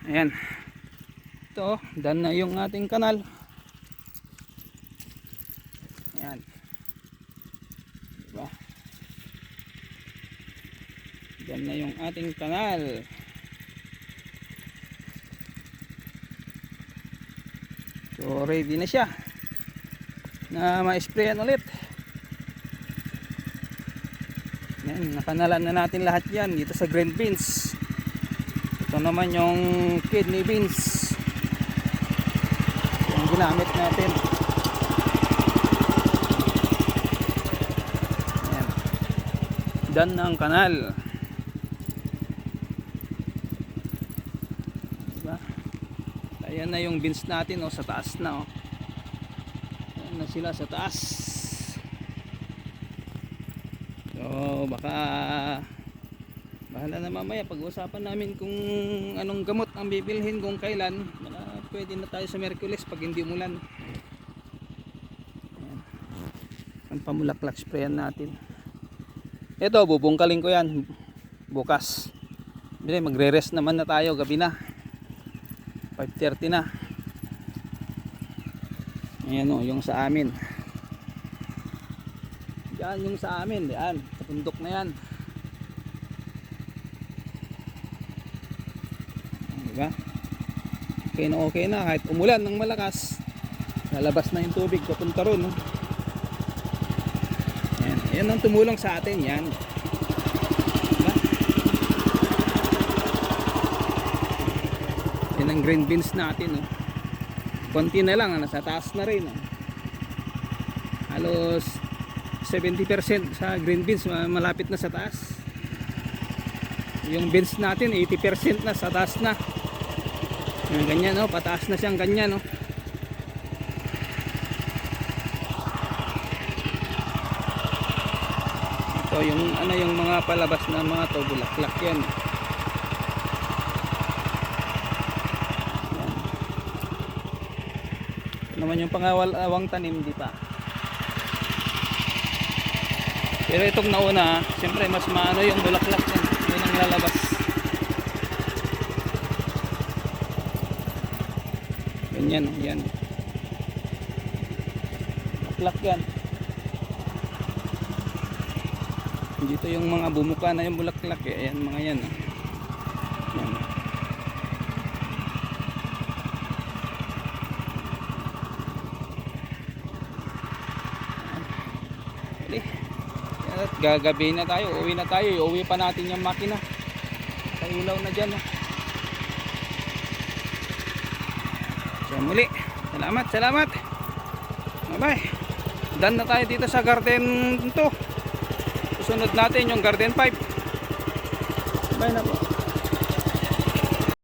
Ayan. Ito, done na yung ating kanal. Ayan. Diba? Done na yung ating kanal. So ready na siya na ma-sprayan ulit. Yan, nakanalan na natin lahat yan dito sa green beans. Ito naman yung kidney beans yung ginamit natin. Yan. Done na ang kanal. Diba? Ayan na yung beans natin, oh, sa taas na, oh. Ayan na sila sa taas. So baka bahala na mamaya pag-usapan namin kung anong gamot ang bibilhin kung kailan. Baka pwede na tayo sa Merkulis pag hindi umulan. Ayan. Ang pamulaklak sprayan natin. Ito bubungkalin ko yan bukas. Magre-rest naman na tayo, gabi na, 5:30 na. Ayan, o, yung sa amin. Yan yung sa amin, yan, sa bundok na yan. Diba? Okay na kahit umulan ng malakas, lalabas na yung tubig papunta ron, no? Yan, yan ang tumulong sa atin, yan. Diba? Yan ang green beans natin, no? Konti na lang, nasa taas na rin, no? Halos 70% sa green beans malapit na sa taas. Yung beans natin 80% na sa taas na. Yung ganyan, no, pataas na siyang ganyan, no. Ito yung ano, yung mga palabas na mga to, bulaklak yan. Ito naman yung pangawang tanim, di pa. Pero itong nauna, siyempre mas maano yung bulaklak yan. Yun ang lalabas. Ganyan, oh, yan. Bulaklak yan. Dito yung mga bumuka na yung bulaklak, eh. Ayan, mga yan, oh. Yan. At gagabi na tayo, uwi na tayo, uwi pa natin yung makina. Kailaw na dyan, oh. So muli, salamat. Bye bye. Done na tayo dito sa garden 2. Susunod natin yung garden 5. Bye na po.